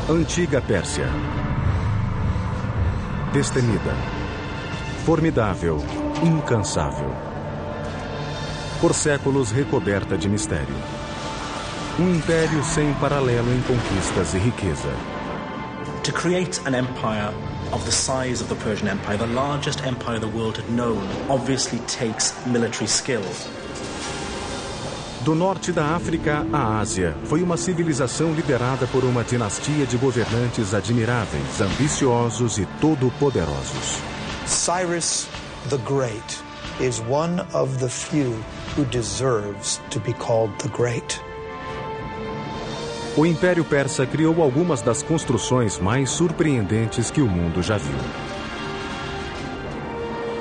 Antiga Pérsia. Destemida, formidável, incansável. Por séculos recoberta de mistério. Um império sem paralelo em conquistas e riqueza. To create an empire of the size of the Persian Empire, the largest empire the world had known, obviously takes military skill. Do norte da África à Ásia, foi uma civilização liderada por uma dinastia de governantes admiráveis, ambiciosos e todo-poderosos. Cyrus the Great is one of the few who deserves to be called the Great. O Império Persa criou algumas das construções mais surpreendentes que o mundo já viu.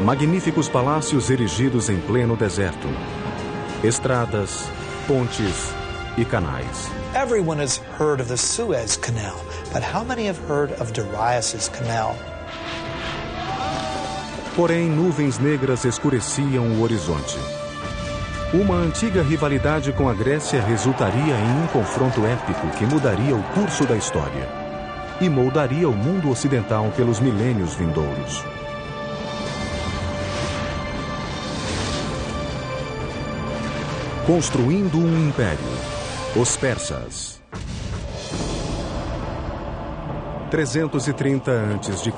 Magníficos palácios erigidos em pleno deserto. Estradas, pontes e canais. Everyone has heard of the Suez Canal, but how many have heard of Darius's Canal? Porém, nuvens negras escureciam o horizonte. Uma antiga rivalidade com a Grécia resultaria em um confronto épico que mudaria o curso da história e moldaria o mundo ocidental pelos milênios vindouros. Construindo um império. Os persas. 330 a.C.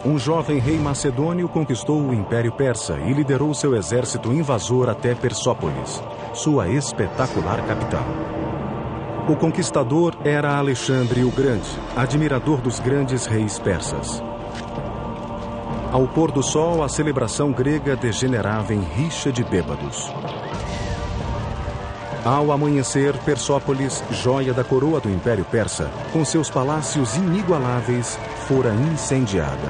Um jovem rei macedônio conquistou o Império Persa e liderou seu exército invasor até Persópolis, sua espetacular capital. O conquistador era Alexandre o Grande, admirador dos grandes reis persas. Ao pôr do sol, a celebração grega degenerava em rixa de bêbados. Ao amanhecer, Persópolis, joia da coroa do Império Persa, com seus palácios inigualáveis, fora incendiada.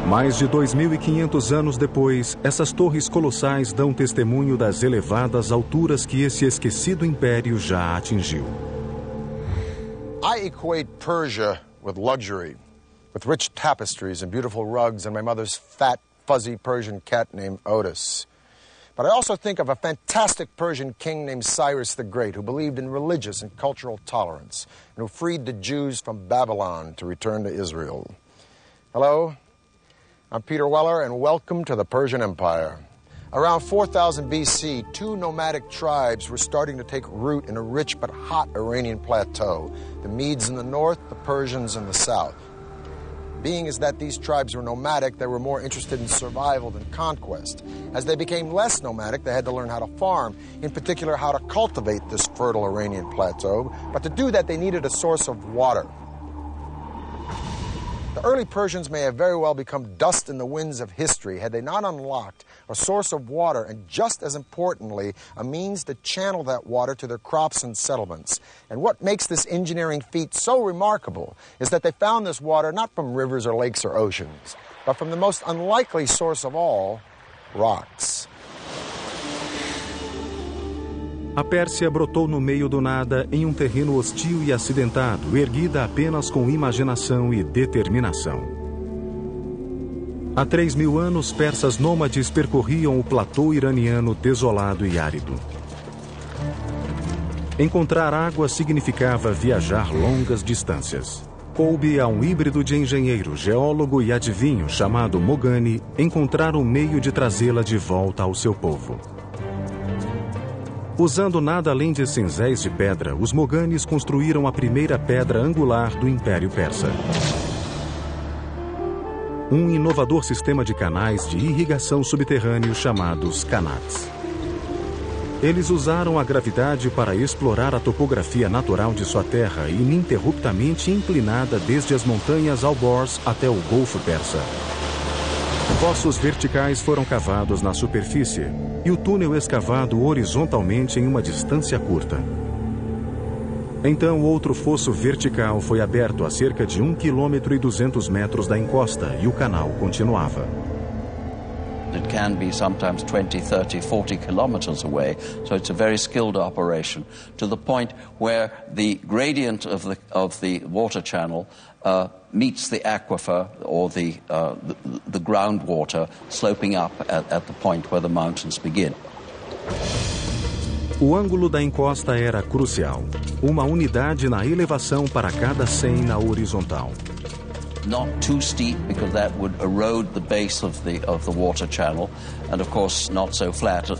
Mais de 2.500 anos depois, essas torres colossais dão testemunho das elevadas alturas que esse esquecido império já atingiu. I equate Persia with luxury, with rich tapestries and beautiful rugs and my mother's fat, fuzzy Persian cat named Otis. But I also think of a fantastic Persian king named Cyrus the Great, who believed in religious and cultural tolerance, and who freed the Jews from Babylon to return to Israel. Hello, I'm Peter Weller, and welcome to the Persian Empire. Around 4000 BC, two nomadic tribes were starting to take root in a rich but hot Iranian plateau, the Medes in the north, the Persians in the south. Being as that these tribes were nomadic, they were more interested in survival than conquest. As they became less nomadic, they had to learn how to farm, in particular how to cultivate this fertile Iranian plateau. But to do that, they needed a source of water. The early Persians may have very well become dust in the winds of history had they not unlocked a source of water and, just as importantly, a means to channel that water to their crops and settlements. And what makes this engineering feat so remarkable is that they found this water not from rivers or lakes or oceans, but from the most unlikely source of all, rocks. A Pérsia brotou no meio do nada em um terreno hostil e acidentado, erguida apenas com imaginação e determinação. Há 3.000 anos, persas nômades percorriam o platô iraniano desolado e árido. Encontrar água significava viajar longas distâncias. Coube a um híbrido de engenheiro, geólogo e adivinho chamado Mogani encontrar um meio de trazê-la de volta ao seu povo. Usando nada além de cinzéis de pedra, os Moganis construíram a primeira pedra angular do Império Persa. Um inovador sistema de canais de irrigação subterrâneo chamados Qanats. Eles usaram a gravidade para explorar a topografia natural de sua terra, ininterruptamente inclinada desde as montanhas Alborz até o Golfo Persa. Poços verticais foram cavados na superfície e o túnel escavado horizontalmente em uma distância curta. Então, outro fosso vertical foi aberto a cerca de 1,2 km da encosta e o canal continuava. It can be sometimes 20, 30, 40 kilometers away, so it's a very skilled operation, to the point where the gradient of the water channel meets the aquifer or the groundwater sloping up at the point where the mountains begin. O ângulo da encosta era crucial. Uma unidade na elevação para cada 100 na horizontal. Not too steep because that would erode the base of the water channel, and of course not so flat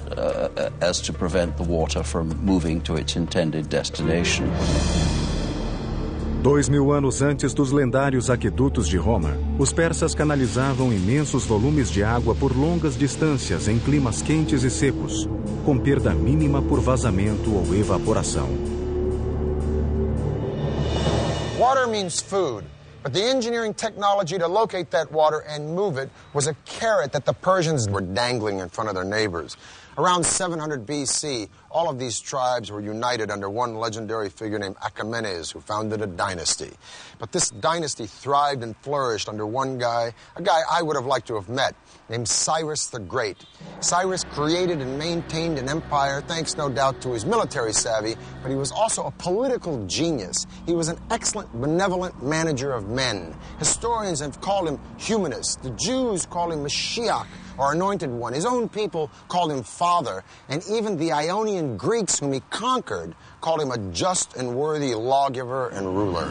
as to prevent the water from moving to its intended destination. 2000 anos antes dos lendários aquedutos de Roma, os persas canalizavam imensos volumes de água por longas distâncias em climas quentes e secos, com perda mínima por vazamento ou evaporação. Water means food. But the engineering technology to locate that water and move it was a carrot that the Persians were dangling in front of their neighbors. Around 700 BC, all of these tribes were united under one legendary figure named Achaemenes, who founded a dynasty. But this dynasty thrived and flourished under one guy, a guy I would have liked to have met, named Cyrus the Great. Cyrus created and maintained an empire thanks, no doubt, to his military savvy, but he was also a political genius. He was an excellent, benevolent manager of men. Historians have called him humanist. The Jews call him Mashiach, or Anointed One. His own people called him Father, and even the Ionian Greeks whom he conquered called him a just and worthy lawgiver and ruler.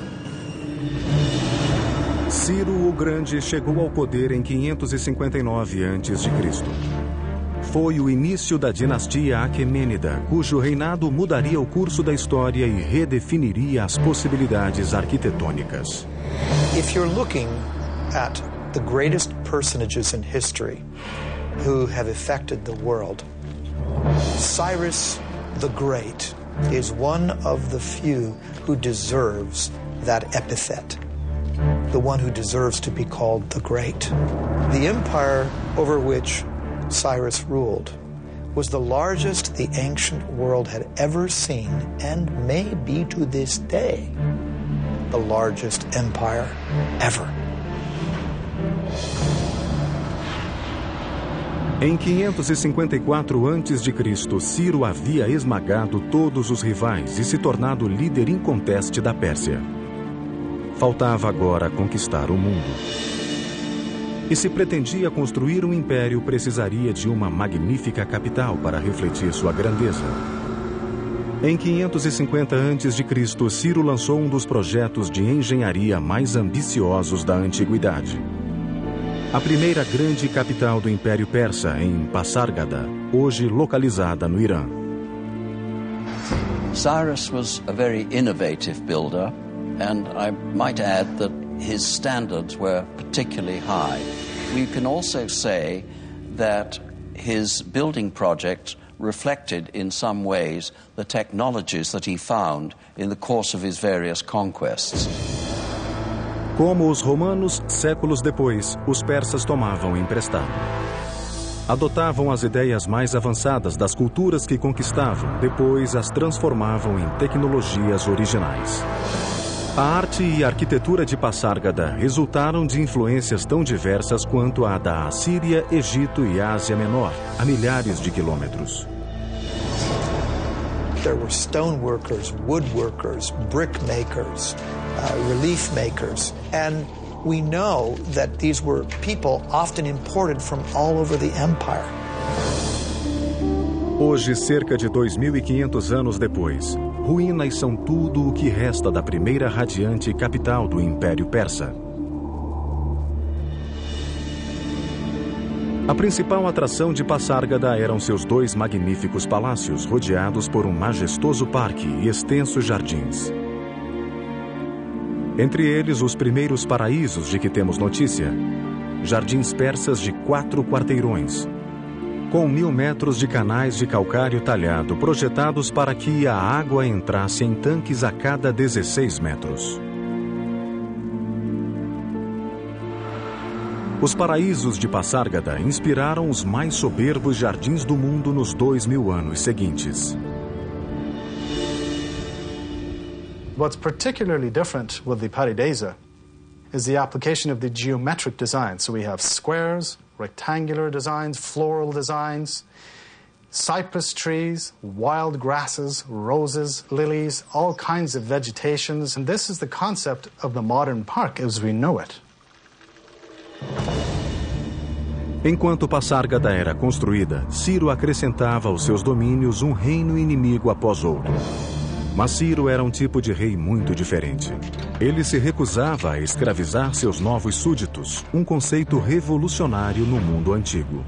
Ciro o Grande chegou ao poder em 559 a.C. Foi o início da dinastia Aquemênida, cujo reinado mudaria o curso da história e redefiniria as possibilidades arquitetônicas. If you're looking at the greatest personages in history who have affected the world, Cyrus the Great is one of the few who deserves that epithet, the one who deserves to be called the Great. The empire over which Cyrus ruled was the largest the ancient world had ever seen, and may be to this day the largest empire ever. Em 554 a.C., Ciro havia esmagado todos os rivais e se tornado líder inconteste da Pérsia. Faltava agora conquistar o mundo. E se pretendia construir um império, precisaria de uma magnífica capital para refletir sua grandeza. Em 550 a.C., Ciro lançou um dos projetos de engenharia mais ambiciosos da antiguidade. A primeira grande capital do Império Persa, em Pasárgada, hoje localizada no Irã. Cyrus was a very innovative builder, and I might add that his standards were particularly high. We can also say that his building project reflected in some ways the technologies that he found in the course of his various conquests. Como os romanos, séculos depois, os persas tomavam emprestado. Adotavam as ideias mais avançadas das culturas que conquistavam, depois as transformavam em tecnologias originais. A arte e a arquitetura de Pasárgada resultaram de influências tão diversas quanto a da Assíria, Egito e Ásia Menor, a milhares de quilômetros. There were stoneworkers, woodworkers, brick makers, relief makers, and we know that these were people often imported from all over the empire. Hoje, cerca de 2.500 anos depois, ruínas são tudo o que resta da primeira radiante capital do Império Persa. A principal atração de Pasárgada eram seus dois magníficos palácios, rodeados por um majestoso parque e extensos jardins. Entre eles, os primeiros paraísos de que temos notícia. Jardins persas de 4 quarteirões, com 1.000 metros de canais de calcário talhado projetados para que a água entrasse em tanques a cada 16 metros. Os paraísos de Pasárgada inspiraram os mais soberbos jardins do mundo nos 2000 anos seguintes. What's particularly different with the Paradisa is the application of the geometric design. So we have squares, rectangular designs, floral designs. cypress trees, wild grasses, roses, lilies, all kinds of vegetations. And this is the concept of the modern park as we know it. Enquanto Passárgada era construída, Ciro acrescentava aos seus domínios um reino inimigo após outro. Mas Ciro era um tipo de rei muito diferente. Ele se recusava a escravizar seus novos súditos, um conceito revolucionário no mundo antigo.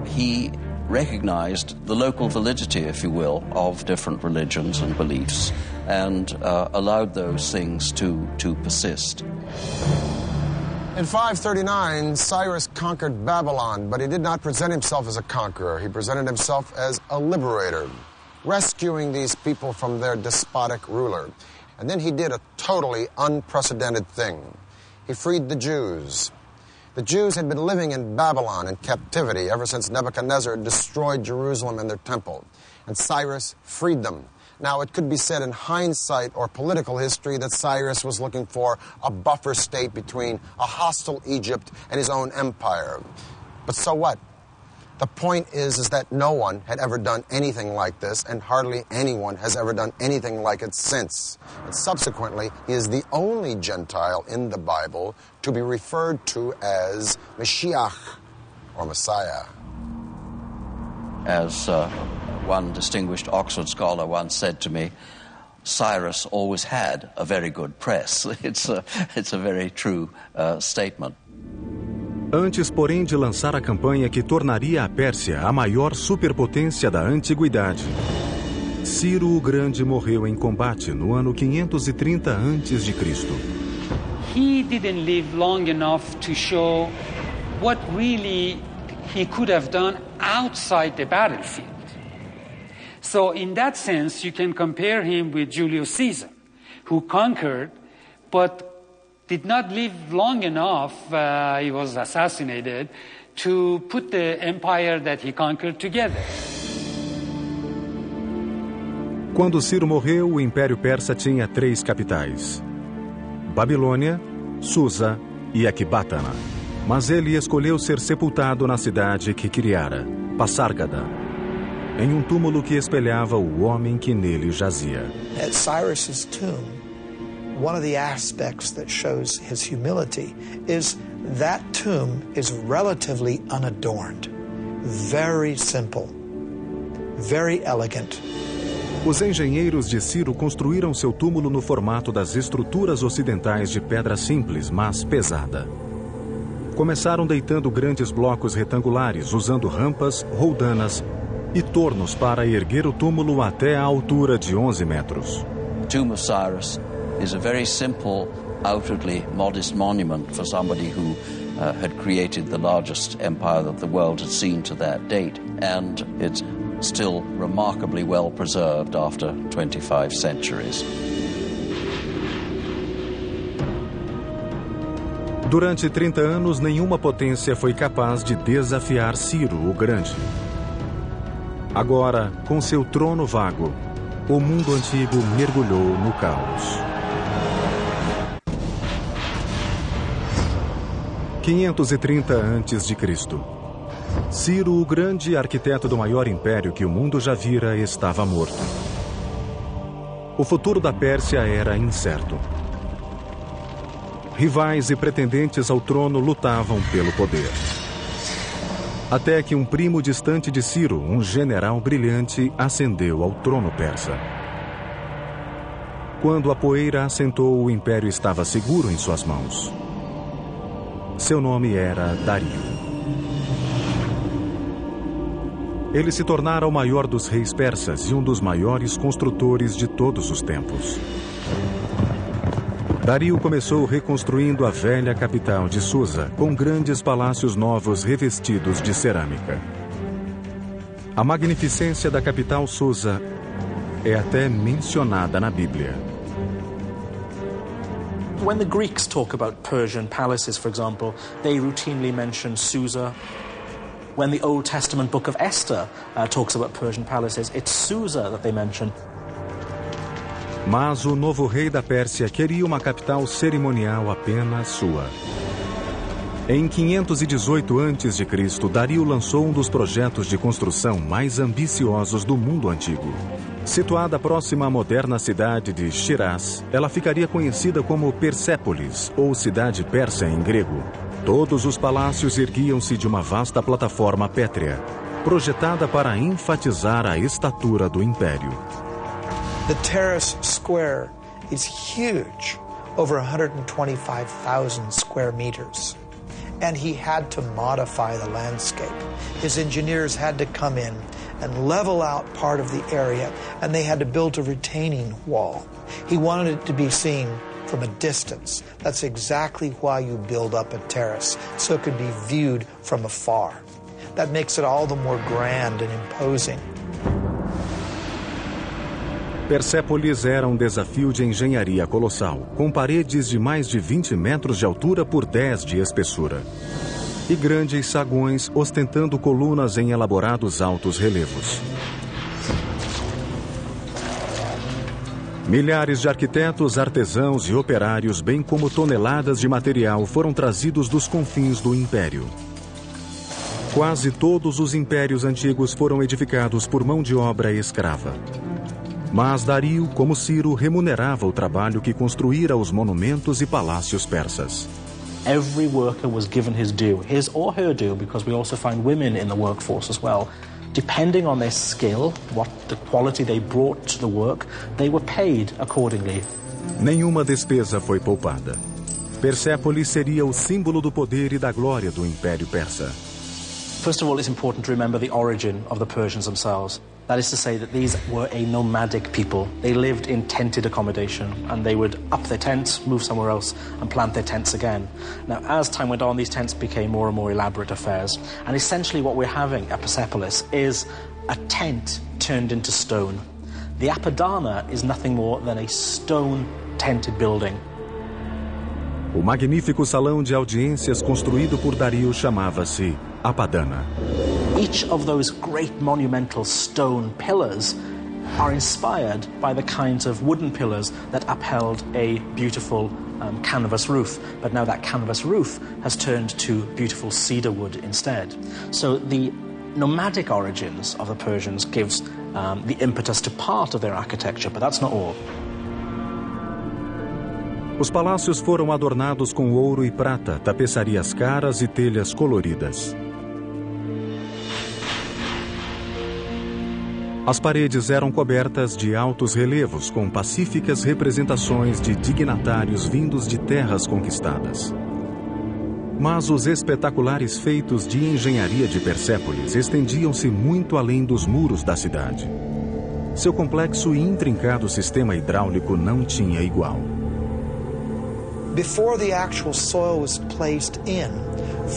He recognized the local validity, if you will, of different religions and beliefs and allowed those things to persist. In 539, Cyrus conquered Babylon, but he did not present himself as a conqueror. He presented himself as a liberator, rescuing these people from their despotic ruler. And then he did a totally unprecedented thing. He freed the Jews. The Jews had been living in Babylon in captivity ever since Nebuchadnezzar destroyed Jerusalem and their temple. And Cyrus freed them. Now, it could be said in hindsight or political history that Cyrus was looking for a buffer state between a hostile Egypt and his own empire. But so what? The point is that no one had ever done anything like this, and hardly anyone has ever done anything like it since. And subsequently, he is the only Gentile in the Bible to be referred to as Mashiach, or Messiah. As one distinguished Oxford scholar once said to me, Cyrus always had a very good press. It's a very true statement. Antes, porém, de lançar a campanha que tornaria a Pérsia a maior superpotência da antiguidade, Ciro o Grande morreu em combate no ano 530 a.C. He didn't live long enough to show what really he could have done outside the battlefield. So in that sense, you can compare him with Julius Caesar, who conquered, but did not live long enough, he was assassinated, to put the empire that he conquered together. Quando Ciro morreu, o Império Persa tinha 3 capitais: Babilônia, Susa e Ecbatana. Mas ele escolheu ser sepultado na cidade que criara, Passárgada, em um túmulo que espelhava o homem que nele jazia. At Cyrus's tomb, one of the aspects that shows his humility is that tomb is relatively unadorned, very simple, very elegant. Os engenheiros de Ciro construíram seu túmulo no formato das estruturas ocidentais de pedra simples, mas pesada. Começaram deitando grandes blocos retangulares, usando rampas, roldanas e tornos para erguer o túmulo até a altura de 11 metros. Tomb of Cyrus is a very simple, outwardly modest monument for somebody who had created the largest empire that the world had seen to that date. And it's still remarkably well preserved after 25 centuries. Durante 30 anos, nenhuma potência foi capaz de desafiar Ciro o Grande. Agora, com seu trono vago, o mundo antigo mergulhou no caos. 530 a.C. Ciro o Grande, arquiteto do maior império que o mundo já vira, estava morto. O futuro da Pérsia era incerto. Rivais e pretendentes ao trono lutavam pelo poder. Até que um primo distante de Ciro, um general brilhante, ascendeu ao trono persa. Quando a poeira assentou, o império estava seguro em suas mãos. Seu nome era Dario. Ele se tornara o maior dos reis persas e um dos maiores construtores de todos os tempos. Dario começou reconstruindo a velha capital de Susa, com grandes palácios novos revestidos de cerâmica. A magnificência da capital Susa é até mencionada na Bíblia. When the Greeks talk about Persian palaces, for example, they routinely mention Susa. When the Old Testament book of Esther talks about Persian palaces, it's Susa that they mention. Mas o novo rei da Pérsia queria uma capital cerimonial apenas sua. Em 518 a.C., Dario lançou um dos projetos de construção mais ambiciosos do mundo antigo. Situada próxima à moderna cidade de Shiraz, ela ficaria conhecida como Persépolis, ou cidade persa em grego. Todos os palácios erguiam-se de uma vasta plataforma pétrea, projetada para enfatizar a estatura do império. The terrace square is huge, over 125,000 square meters. And he had to modify the landscape. His engineers had to come in and level out part of the area, and they had to build a retaining wall. He wanted it to be seen from a distance. That's exactly why you build up a terrace, so it could be viewed from afar. That makes it all the more grand and imposing. Persépolis era um desafio de engenharia colossal, com paredes de mais de 20 metros de altura por 10 de espessura. E grandes saguões ostentando colunas em elaborados altos relevos. Milhares de arquitetos, artesãos e operários, bem como toneladas de material, foram trazidos dos confins do império. Quase todos os impérios antigos foram edificados por mão de obra escrava. Mas Dario, como Ciro, remunerava o trabalho que construíra os monumentos e palácios persas. Every worker was given his due, his or her due, because we also find women in the workforce as well. Depending on their skill, what the quality they brought to the work, they were paid accordingly. Nenhuma despesa foi poupada. Persépolis seria o símbolo do poder e da glória do Império Persa. First of all, it's important to remember the origin of the Persians themselves. That is to say that these were a nomadic people. They lived in tented accommodation, and they would up their tents, move somewhere else, and plant their tents again. Now, as time went on, these tents became more and more elaborate affairs. And essentially what we're having at Persepolis is a tent turned into stone. The Apadana is nothing more than a stone tented building. O magnífico salão de audiências construído por Dario chamava-se Apadana. Each of those great monumental stone pillars are inspired by the kinds of wooden pillars that upheld a beautiful canvas roof. But now that canvas roof has turned to beautiful cedar wood instead. So the nomadic origins of the Persians gives the impetus to part of their architecture, but that's not all. Os palácios foram adornados com ouro e prata, tapeçarias caras e telhas coloridas. As paredes eram cobertas de altos relevos com pacíficas representações de dignatários vindos de terras conquistadas. Mas os espetaculares feitos de engenharia de Persépolis estendiam-se muito além dos muros da cidade. Seu complexo e intrincado sistema hidráulico não tinha igual. Before the actual soil was placed in,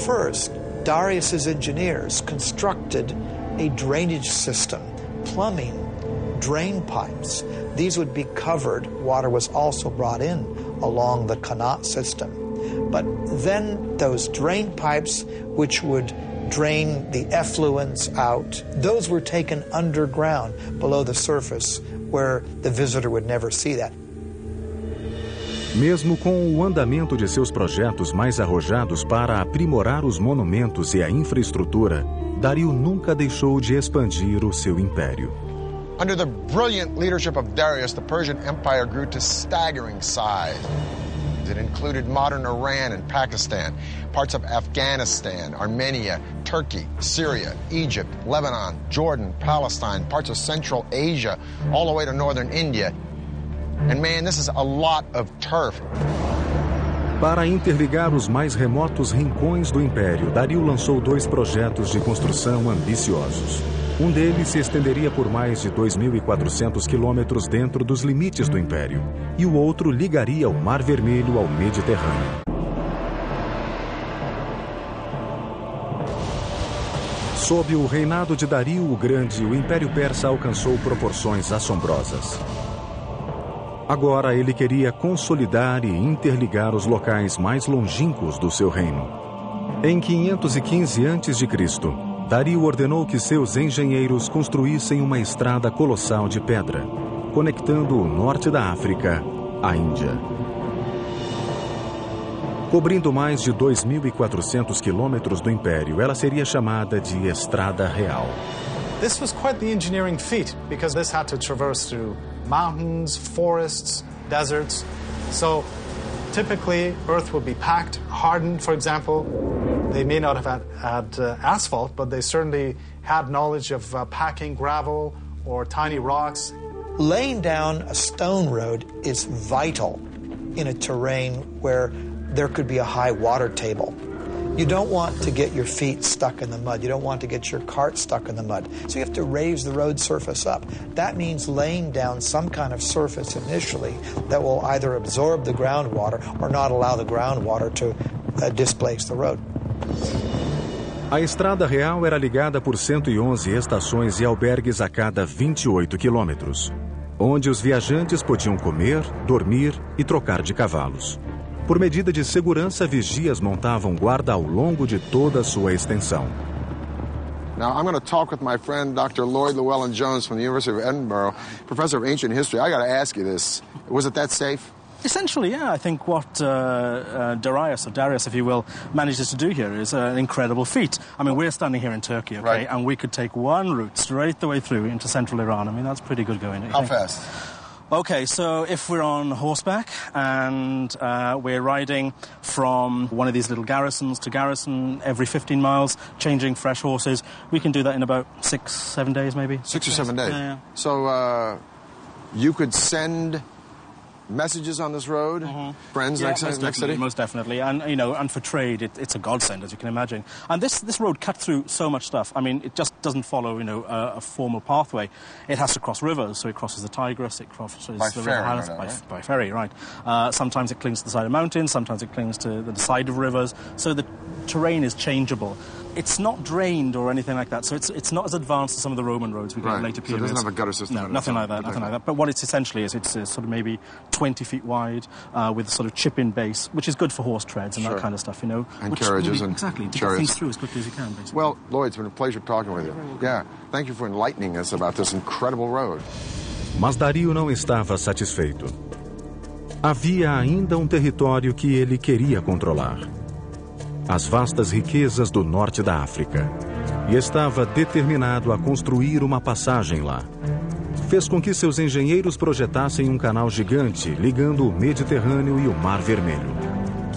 first, Darius's engineers constructed a drainage system, plumbing, drain pipes. These would be covered. Water was also brought in along the Qanat system. But then those drain pipes, which would drain the effluents out, those were taken underground below the surface where the visitor would never see that. Mesmo com o andamento de seus projetos mais arrojados para aprimorar os monumentos e a infraestrutura, Dario nunca deixou de expandir o seu império. Under the brilliant leadership of Darius, the Persian Empire grew to staggering size. It included modern Iran and Pakistan, parts of Afghanistan, Armenia, Turkey, Syria, Egypt, Lebanon, Jordan, Palestine, parts of Central Asia, all the way to northern India. And man, this is a lot of turf. Para interligar os mais remotos rincões do Império, Dario lançou 2 projetos de construção ambiciosos. Um deles se estenderia por mais de 2.400 quilômetros dentro dos limites do Império, e o outro ligaria o Mar Vermelho ao Mediterrâneo. Sob o reinado de Dario o Grande, o Império Persa alcançou proporções assombrosas. Agora ele queria consolidar e interligar os locais mais longínquos do seu reino. Em 515 a.C., Dario ordenou que seus engenheiros construíssem uma estrada colossal de pedra, conectando o norte da África à Índia. Cobrindo mais de 2.400 quilômetros do Império, ela seria chamada de Estrada Real. This was quite the engineering feat because this had to traverse through mountains, forests, deserts. So typically earth would be packed, hardened, for example. They may not have had asphalt, but they certainly had knowledge of packing gravel or tiny rocks. Laying down a stone road is vital in a terrain where there could be a high water table. You don't want to get your feet stuck in the mud. You don't want to get your cart stuck in the mud. So you have to raise the road surface up. That means laying down some kind of surface initially that will either absorb the groundwater or not allow the groundwater to displace the road. A Estrada Real era ligada por 111 estações e albergues a cada 28 quilômetros, onde os viajantes podiam comer, dormir e trocar de cavalos. Por medida de segurança, vigias montavam guarda ao longo de toda a sua extensão. Now, I'm going to talk with my friend Dr. Lloyd Llewellyn-Jones from the University of Edinburgh, professor of ancient history. I got to ask you this. Was it that safe? Essentially, yeah. I think what Darius, if you will, manages to do here is an incredible feat. I mean, we're standing here in Turkey, okay, right, and we could take one route straight the way through into central Iran. I mean, that's pretty good going. How fast? Okay, so if we're on horseback and we're riding from one of these little garrisons to garrison every 15 miles, changing fresh horses, we can do that in about 6-7 days maybe. 6 or 7 days? Yeah. So you could send messages on this road, friends next city? Most definitely, and and for trade, it's a godsend, as you can imagine. And this road cut through so much stuff. I mean, it just doesn't follow a formal pathway. It has to cross rivers, so it crosses the Tigris, it crosses by the ferry, river by ferry, right? Sometimes it clings to the side of mountains, sometimes it clings to the side of rivers. So the terrain is changeable. It's not drained or anything like that, so it's not as advanced as some of the Roman roads we get in later periods. So it doesn't have a gutter system? No, nothing like that. But what it's essentially is, it's sort of maybe 20 feet wide with a sort of chip-in base, which is good for horse treads and that kind of stuff, And carriages and exactly, to chariots. get things through as quickly as you can, basically. Well, Lloyd, it's been a pleasure talking with you. Yeah, thank you for enlightening us about this incredible road. Mas Dario não estava satisfeito. Havia ainda território que ele queria controlar. As vastas riquezas do norte da África, e estava determinado a construir uma passagem lá. Fez com que seus engenheiros projetassem canal gigante ligando o Mediterrâneo e o Mar Vermelho.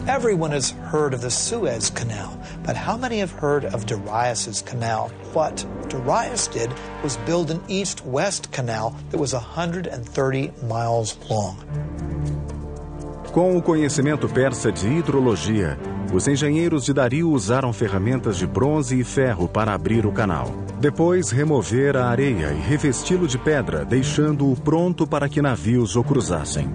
Everyone has heard of the Suez Canal, but how many have heard of Darius's canal? What Darius did was build an east-west canal that was 130 miles long. Com o conhecimento persa de hidrologia, os engenheiros de Dario usaram ferramentas de bronze e ferro para abrir o canal. Depois, remover a areia e revesti-lo de pedra, deixando-o pronto para que navios o cruzassem.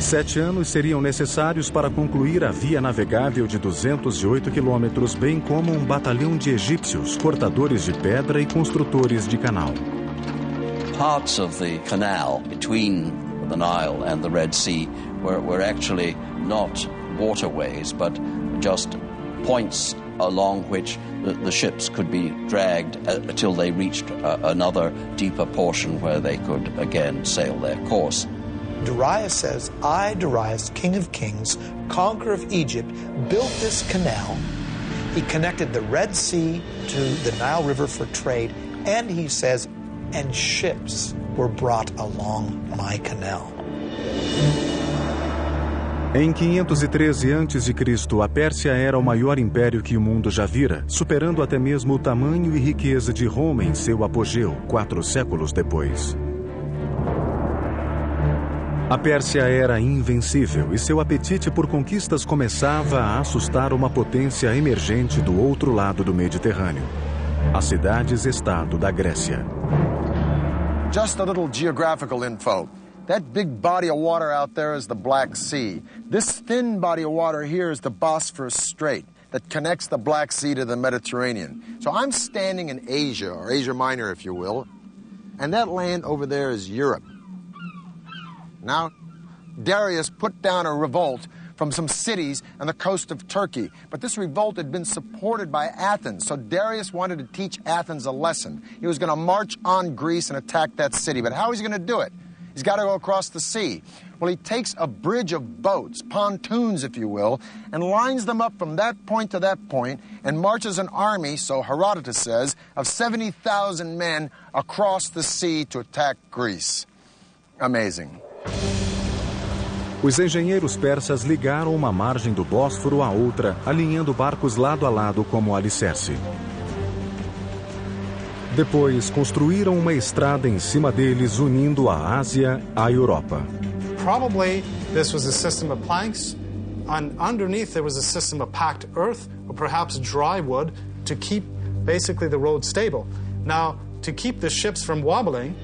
7 anos seriam necessários para concluir a via navegável de 208 quilômetros, bem como um batalhão de egípcios, cortadores de pedra e construtores de canal. Parts of the canal between the Nile and the Red Sea were actually not waterways, but just points along which the ships could be dragged until they reached another deeper portion where they could again sail their course. Darius says, I, Darius, King of Kings, conqueror of Egypt, built this canal. He connected the Red Sea to the Nile River for trade, and he says, and ships were brought along my canal. Em 513 a.C., a Pérsia era o maior império que o mundo já vira, superando até mesmo o tamanho e riqueza de Roma em seu apogeu, 4 séculos depois. A Pérsia era invencível e seu apetite por conquistas começava a assustar uma potência emergente do outro lado do Mediterrâneo, as cidades-estado da Grécia. Just a little geographical info. That big body of water out there is the Black Sea. This thin body of water here is the Bosphorus Strait that connects the Black Sea to the Mediterranean. So I'm standing in Asia, or Asia Minor, if you will, and that land over there is Europe. Now, Darius put down a revolt from some cities on the coast of Turkey, but this revolt had been supported by Athens, so Darius wanted to teach Athens a lesson. He was going to march on Greece and attack that city, but how was he going to do it? He's got to go across the sea. Well, he takes a bridge of boats, pontoons, if you will, and lines them up from that point to that point and marches an army, so Herodotus says, of 70,000 men across the sea to attack Greece. Amazing. Os engenheiros persas ligaram uma margem do Bósforo à outra, alinhando barcos lado a lado como alicerce. Depois, construíram uma estrada em cima deles, unindo a Ásia à Europa. Probably this was a system of planks, and underneath there was a system of packed earth, or perhaps dry wood, to keep basically the road stable. Now, to keep the ships from wobbling,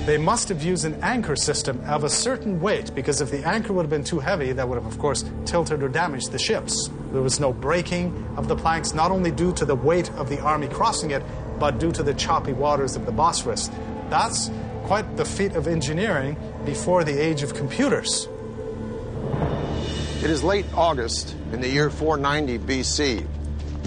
they must have used an anchor system of a certain weight, because if the anchor would have been too heavy, that would have, of course, tilted or damaged the ships. There was no breaking of the planks, not only due to the weight of the army crossing it, but due to the choppy waters of the Bosphorus. That's quite the feat of engineering before the age of computers. It is late August in the year 490 BC.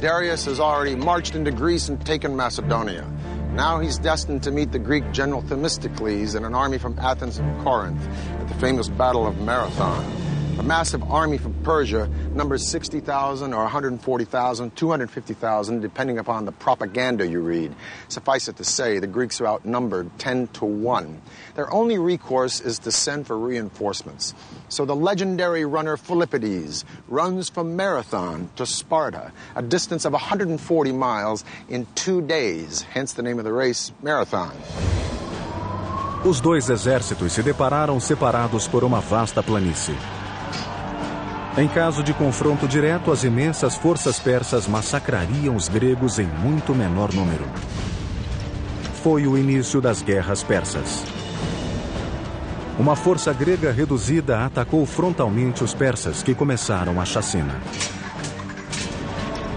Darius has already marched into Greece and taken Macedonia. Now he's destined to meet the Greek general Themistocles and an army from Athens and Corinth at the famous Battle of Marathon. A massive army from Persia numbers 60,000 or 140,000, 250,000, depending upon the propaganda you read. Suffice it to say, the Greeks are outnumbered 10 to 1. Their only recourse is to send for reinforcements. So the legendary runner Philippides runs from Marathon to Sparta, a distance of 140 miles in 2 days, hence the name of the race, Marathon. Os dois exércitos se depararam separados por uma vasta planície. Em caso de confronto direto, as imensas forças persas massacrariam os gregos em muito menor número. Foi o início das guerras persas. Uma força grega reduzida atacou frontalmente os persas, que começaram a chacina.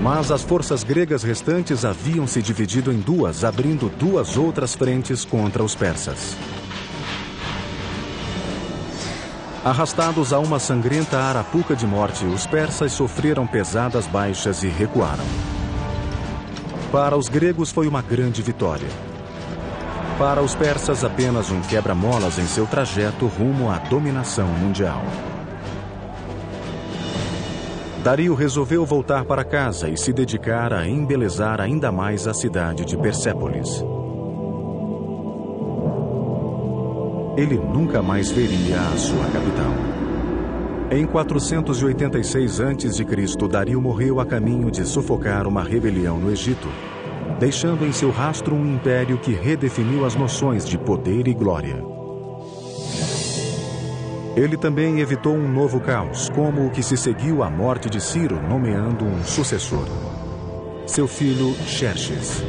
Mas as forças gregas restantes haviam se dividido em duas, abrindo duas outras frentes contra os persas. Arrastados a uma sangrenta arapuca de morte, os persas sofreram pesadas baixas e recuaram. Para os gregos foi uma grande vitória. Para os persas, apenas um quebra-molas em seu trajeto rumo à dominação mundial. Dario resolveu voltar para casa e se dedicar a embelezar ainda mais a cidade de Persépolis. Ele nunca mais veria a sua capital. Em 486 a.C., Dario morreu a caminho de sufocar uma rebelião no Egito, deixando em seu rastro um império que redefiniu as noções de poder e glória. Ele também evitou um novo caos, como o que se seguiu à morte de Ciro, nomeando um sucessor, seu filho Xerxes.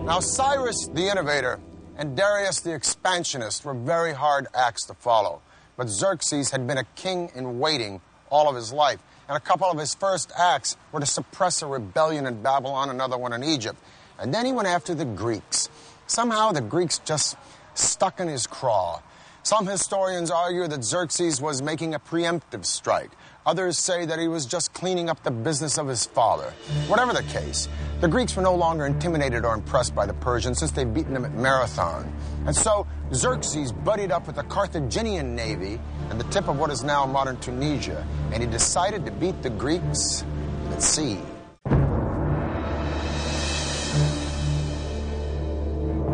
Now Cyrus the Innovator and Darius the Expansionist were very hard acts to follow. But Xerxes had been a king in waiting all of his life. And a couple of his first acts were to suppress a rebellion in Babylon, another one in Egypt. And then he went after the Greeks. Somehow the Greeks just stuck in his craw. Some historians argue that Xerxes was making a preemptive strike. Others say that he was just cleaning up the business of his father. Whatever the case, the Greeks were no longer intimidated or impressed by the Persians since they'd beaten them at Marathon. And so Xerxes buddied up with the Carthaginian navy at the tip of what is now modern Tunisia, and he decided to beat the Greeks at sea.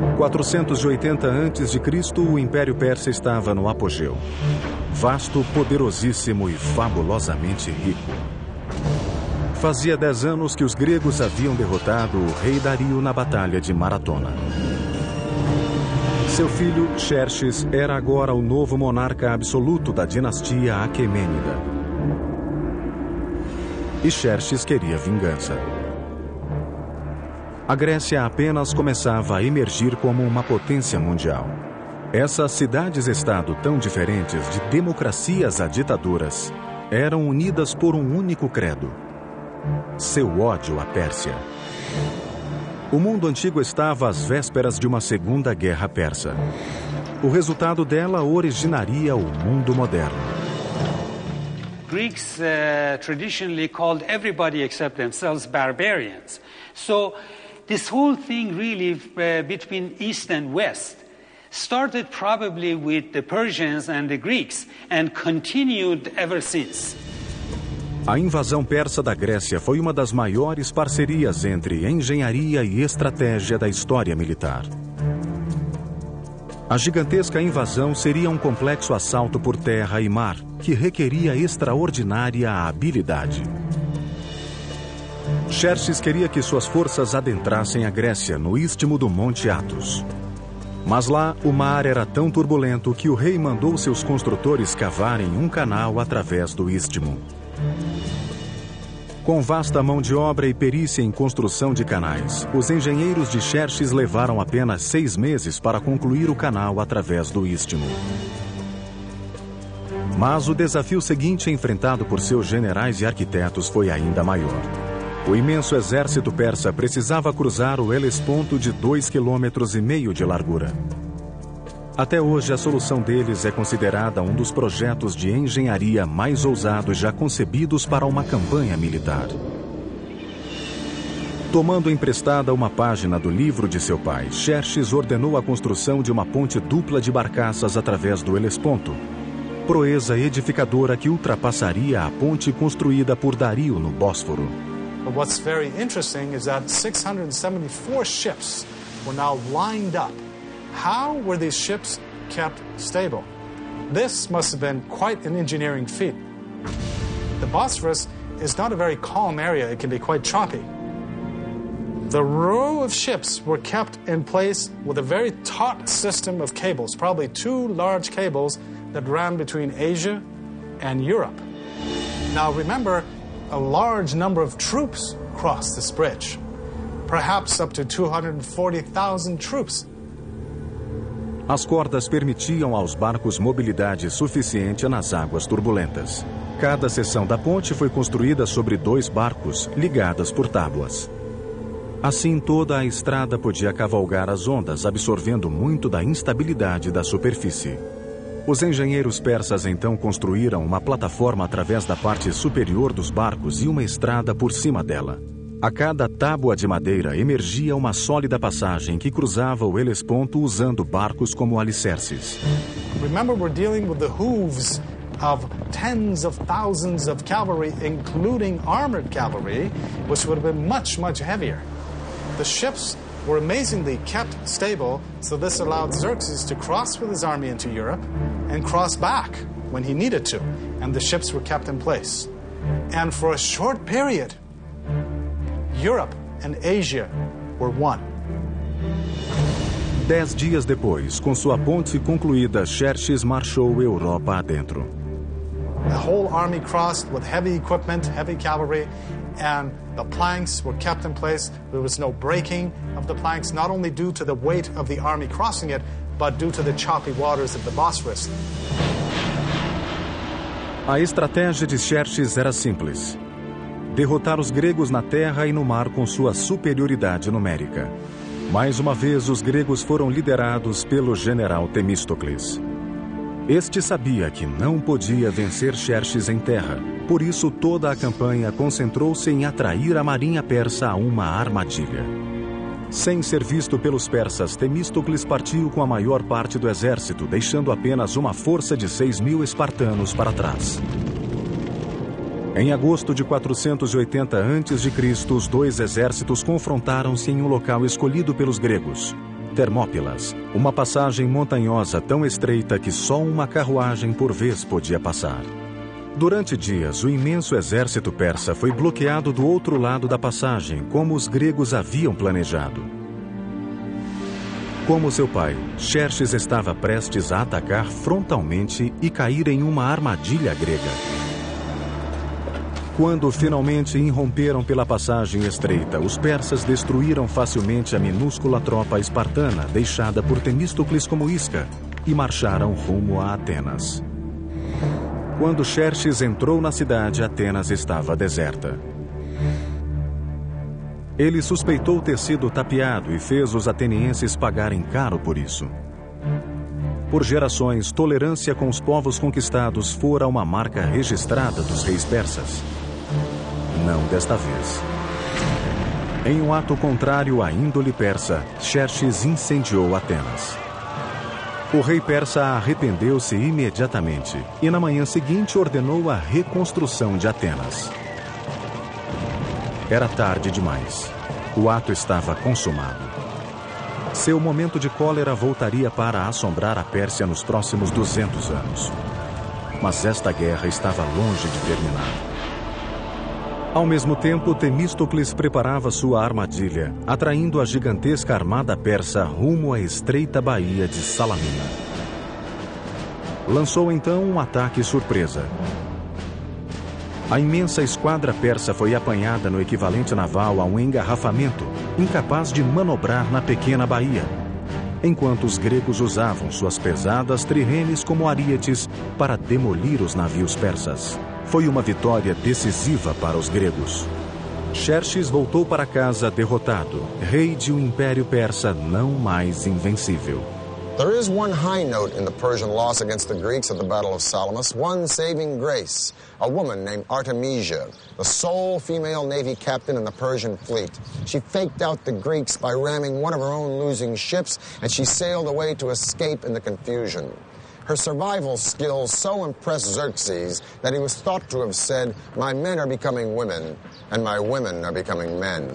Em 480 a.C., o Império Persa estava no apogeu. Vasto, poderosíssimo e fabulosamente rico. Fazia 10 anos que os gregos haviam derrotado o rei Dario na Batalha de Maratona. Seu filho, Xerxes, era agora o novo monarca absoluto da dinastia Aquemênida. E Xerxes queria vingança. A Grécia apenas começava a emergir como uma potência mundial. Essas cidades-estado tão diferentes, de democracias a ditaduras, eram unidas por um único credo: seu ódio à Pérsia. O mundo antigo estava às vésperas de uma segunda guerra persa. O resultado dela originaria o mundo moderno. Greeks traditionally called everybody except themselves barbarians. So this whole thing really between East and West, started probably with the Persians and the Greeks and continued ever since. A invasão persa da Grécia foi uma das maiores parcerias entre engenharia e estratégia da história militar. A gigantesca invasão seria um complexo assalto por terra e mar, que requeria extraordinária habilidade. Xerxes queria que suas forças adentrassem a Grécia no istmo do Monte Athos. Mas lá, o mar era tão turbulento que o rei mandou seus construtores cavarem um canal através do istmo. Com vasta mão de obra e perícia em construção de canais, os engenheiros de Xerxes levaram apenas 6 meses para concluir o canal através do istmo. Mas o desafio seguinte enfrentado por seus generais e arquitetos foi ainda maior. O imenso exército persa precisava cruzar o Helesponto de 2,5 km de largura. Até hoje, a solução deles é considerada um dos projetos de engenharia mais ousados já concebidos para uma campanha militar. Tomando emprestada uma página do livro de seu pai, Xerxes ordenou a construção de uma ponte dupla de barcaças através do Helesponto, proeza edificadora que ultrapassaria a ponte construída por Dario no Bósforo. But what's very interesting is that 674 ships were now lined up. How were these ships kept stable? This must have been quite an engineering feat. The Bosphorus is not a very calm area. It can be quite choppy. The row of ships were kept in place with a very taut system of cables, probably 2 large cables that ran between Asia and Europe. Now remember, a large number of troops crossed this bridge, perhaps up to 240,000 troops. As cordas permitiam aos barcos mobilidade suficiente nas águas turbulentas. Cada seção da ponte foi construída sobre 2 barcos, ligadas por tábuas. Assim, toda a estrada podia cavalgar as ondas, absorvendo muito da instabilidade da superfície. Os engenheiros persas então construíram uma plataforma através da parte superior dos barcos e uma estrada por cima dela. A cada tábua de madeira emergia uma sólida passagem que cruzava o Helesponto usando barcos como alicerces. Remember, we're dealing with the hooves of tens of thousands of cavalry, including armored cavalry, which would have been much, much heavier. The ships were amazingly kept stable, so this allowed Xerxes to cross with his army into Europe and cross back when he needed to, and the ships were kept in place. And for a short period, Europe and Asia were one. 10 dias depois, com sua ponte concluída, Xerxes marchou Europa adentro. The whole army crossed with heavy equipment, heavy cavalry, and the planks were kept in place. There was no breaking of the planks, not only due to the weight of the army crossing it, but due to the choppy waters of the Bosphorus. A estratégia de Xerxes era simples: derrotar os gregos na terra e no mar com sua superioridade numérica. Mais uma vez, os gregos foram liderados pelo general Temístocles. Este sabia que não podia vencer Xerxes em terra, por isso toda a campanha concentrou-se em atrair a marinha persa a uma armadilha. Sem ser visto pelos persas, Temístocles partiu com a maior parte do exército, deixando apenas uma força de 6.000 espartanos para trás. Em agosto de 480 a.C., os 2 exércitos confrontaram-se em um local escolhido pelos gregos, Termópilas, uma passagem montanhosa tão estreita que só uma carruagem por vez podia passar. Durante dias, o imenso exército persa foi bloqueado do outro lado da passagem, como os gregos haviam planejado. Como seu pai, Xerxes estava prestes a atacar frontalmente e cair em uma armadilha grega. Quando finalmente irromperam pela passagem estreita, os persas destruíram facilmente a minúscula tropa espartana deixada por Temístocles como isca e marcharam rumo a Atenas. Quando Xerxes entrou na cidade, Atenas estava deserta. Ele suspeitou ter sido tapeado e fez os atenienses pagarem caro por isso. Por gerações, tolerância com os povos conquistados fora uma marca registrada dos reis persas. Não desta vez. Em um ato contrário à índole persa, Xerxes incendiou Atenas. O rei persa arrependeu-se imediatamente e na manhã seguinte ordenou a reconstrução de Atenas. Era tarde demais. O ato estava consumado. Seu momento de cólera voltaria para assombrar a Pérsia nos próximos 200 anos. Mas esta guerra estava longe de terminar. Ao mesmo tempo, Temístocles preparava sua armadilha, atraindo a gigantesca armada persa rumo à estreita baía de Salamina. Lançou então um ataque surpresa. A imensa esquadra persa foi apanhada no equivalente naval a um engarrafamento, incapaz de manobrar na pequena baía, enquanto os gregos usavam suas pesadas trirremes como arietes para demolir os navios persas. Foi uma vitória decisiva para os gregos. Xerxes voltou para casa derrotado, rei de um império persa não mais invencível. There is one high note in the Persian loss against the Greeks at the Battle of Salamis, one saving grace. A woman named Artemisia, the sole female Navy captain in the Persian fleet. She faked out the Greeks by ramming one of her own losing ships, and she sailed away to escape in the confusion. Her survival skills so impressed Xerxes that he was thought to have said, "My men are becoming women, and my women are becoming men."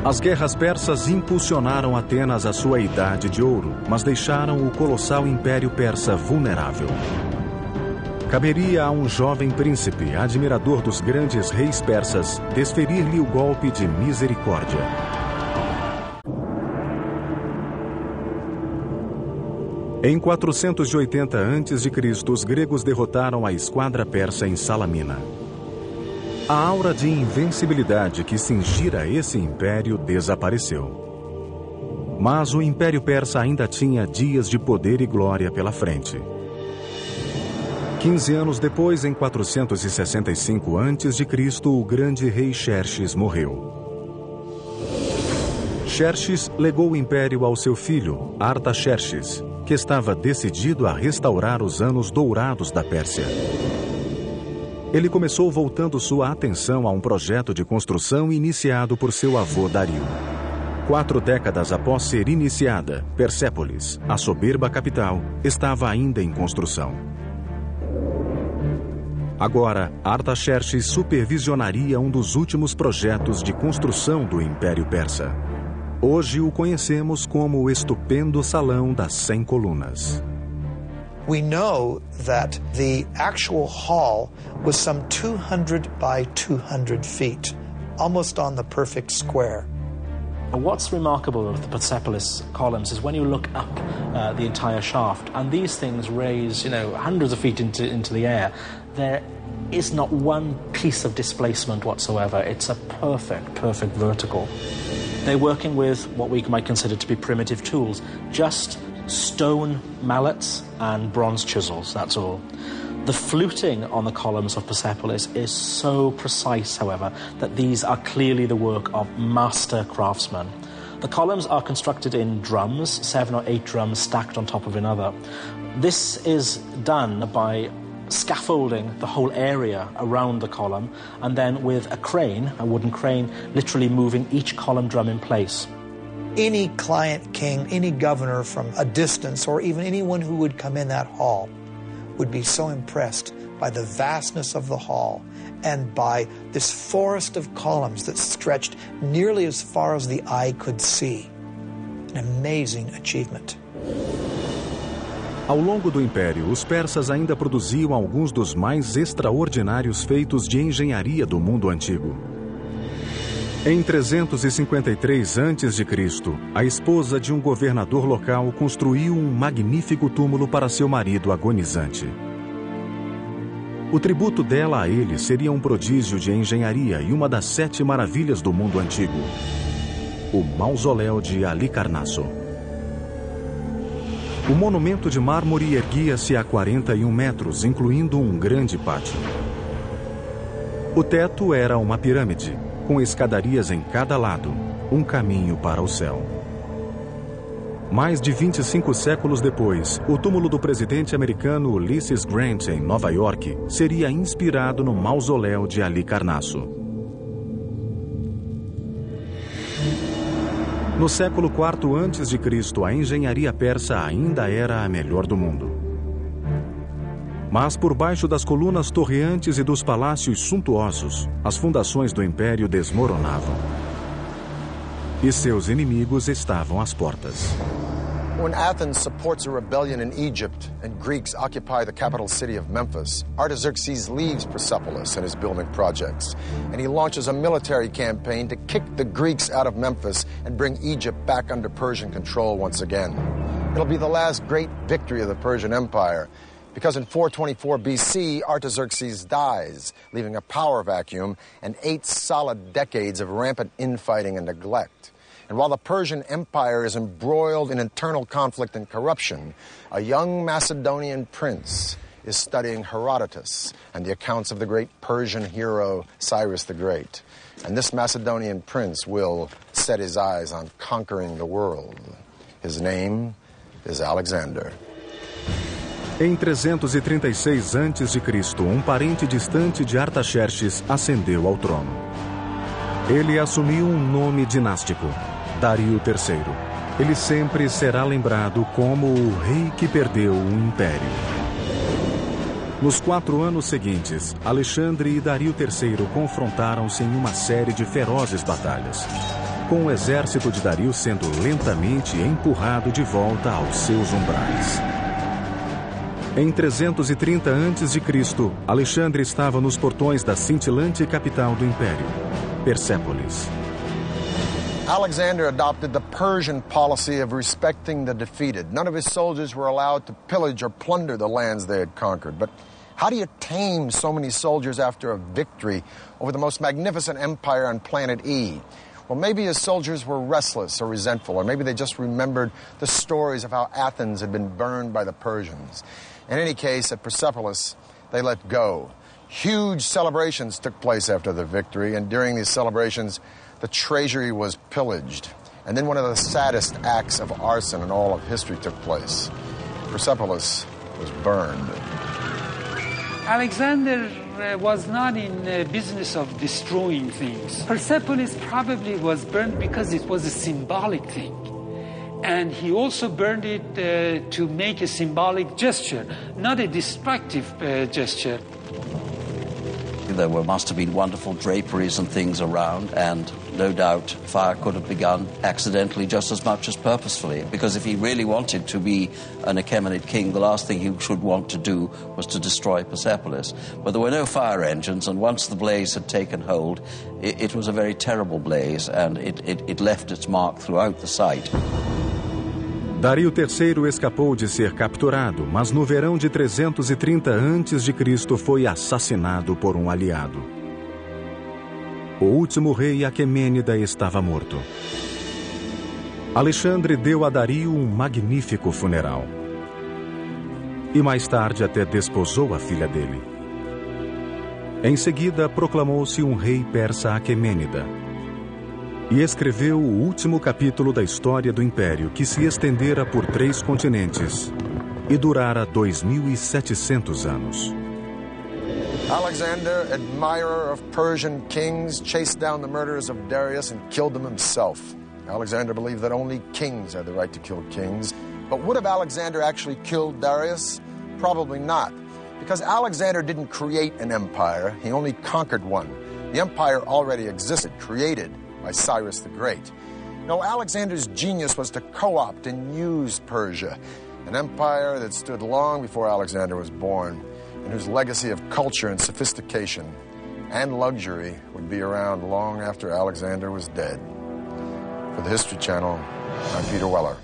As guerras persas impulsionaram Atenas à sua idade de ouro, mas deixaram o colossal império persa vulnerável. Caberia a um jovem príncipe, admirador dos grandes reis persas, desferir-lhe o golpe de misericórdia. Em 480 a.C., os gregos derrotaram a esquadra persa em Salamina. A aura de invencibilidade que cingira esse império desapareceu. Mas o Império Persa ainda tinha dias de poder e glória pela frente. 15 anos depois, em 465 a.C., o grande rei Xerxes morreu. Xerxes legou o império ao seu filho, Artaxerxes, que estava decidido a restaurar os anos dourados da Pérsia. Ele começou voltando sua atenção a um projeto de construção iniciado por seu avô Dario. 4 décadas após ser iniciada, Persépolis, a soberba capital, estava ainda em construção. Agora, Artaxerxes supervisionaria um dos últimos projetos de construção do Império Persa. Hoje o conhecemos como o estupendo Salão das 100 Colunas. We know that the actual hall was some 200 by 200 feet, almost on the perfect square. What's remarkable of the Persepolis columns is when you look up the entire shaft, and these things raise, hundreds of feet into the air, there is not one piece of displacement whatsoever. It's a perfect vertical. They're working with what we might consider to be primitive tools, just stone mallets and bronze chisels, that's all. The fluting on the columns of Persepolis is so precise, however, that these are clearly the work of master craftsmen. The columns are constructed in drums, 7 or 8 drums stacked on top of another. This is done by scaffolding the whole area around the column, and then with a crane, a wooden crane, literally moving each column drum in place. Any client king, any governor from a distance, or even anyone who would come in that hall would be so impressed by the vastness of the hall and by this forest of columns that stretched nearly as far as the eye could see. An amazing achievement. Ao longo do Império, os persas ainda produziam alguns dos mais extraordinários feitos de engenharia do mundo antigo. Em 353 a.C., a esposa de um governador local construiu um magnífico túmulo para seu marido agonizante. O tributo dela a ele seria um prodígio de engenharia e uma das 7 maravilhas do mundo antigo: o Mausoléu de Halicarnasso. O monumento de mármore erguia-se a 41 metros, incluindo um grande pátio. O teto era uma pirâmide, com escadarias em cada lado, um caminho para o céu. Mais de 25 séculos depois, o túmulo do presidente americano Ulysses Grant, em Nova York, seria inspirado no Mausoléu de Halicarnasso. No século IV a.C., a engenharia persa ainda era a melhor do mundo. Mas por baixo das colunas torreantes e dos palácios suntuosos, as fundações do império desmoronavam. E seus inimigos estavam às portas. When Athens supports a rebellion in Egypt and Greeks occupy the capital city of Memphis, Artaxerxes leaves Persepolis and his building projects, and he launches a military campaign to kick the Greeks out of Memphis and bring Egypt back under Persian control once again. It'll be the last great victory of the Persian Empire, because in 424 BC, Artaxerxes dies, leaving a power vacuum and 8 solid decades of rampant infighting and neglect. And while the Persian Empire is embroiled in internal conflict and corruption, a young Macedonian prince is studying Herodotus and the accounts of the great Persian hero Cyrus the Great. And this Macedonian prince will set his eyes on conquering the world. His name is Alexander. Em 336 a.C., um parente distante de Artaxerxes ascendeu ao trono. Ele assumiu um nome dinástico, Dario III. Ele sempre será lembrado como o rei que perdeu o império. Nos 4 anos seguintes, Alexandre e Dario III confrontaram-se em uma série de ferozes batalhas, com o exército de Dario sendo lentamente empurrado de volta aos seus umbrais. Em 330 a.C., Alexandre estava nos portões da cintilante capital do império, Persépolis. Alexander adopted the Persian policy of respecting the defeated. None of his soldiers were allowed to pillage or plunder the lands they had conquered. But how do you tame so many soldiers after a victory over the most magnificent empire on planet E? Well, maybe his soldiers were restless or resentful, or maybe they just remembered the stories of how Athens had been burned by the Persians. In any case, at Persepolis, they let go. Huge celebrations took place after the victory, and during these celebrations, the treasury was pillaged. And then one of the saddest acts of arson in all of history took place. Persepolis was burned. Alexander was not in the business of destroying things. Persepolis probably was burned because it was a symbolic thing. And he also burned it to make a symbolic gesture, not a destructive gesture. There must have been wonderful draperies and things around, and no doubt fire could have begun accidentally just as much as purposefully, because if he really wanted to be an Achaemenid king, the last thing he should want to do was to destroy Persepolis. But there were no fire engines, and once the blaze had taken hold, it was a very terrible blaze, and it left its mark throughout the site. Dario III escapou de ser capturado, mas no verão de 330 a.C. foi assassinado por um aliado. O último rei Aquemênida estava morto. Alexandre deu a Dario um magnífico funeral. E mais tarde até desposou a filha dele. Em seguida, proclamou-se um rei persa Aquemênida. E escreveu o último capítulo da história do Império, que se estendera por 3 continentes e durara 2.700 anos. Alexander, admirer of Persian kings, chased down the murderers of Darius and killed them himself. Alexander believed that only kings had the right to kill kings. But would have Alexander actually killed Darius? Probably not, because Alexander didn't create an empire, he only conquered one. The empire already existed, created by Cyrus the Great. No, Alexander's genius was to co-opt and use Persia, an empire that stood long before Alexander was born, and whose legacy of culture and sophistication and luxury would be around long after Alexander was dead. For the History Channel, I'm Peter Weller.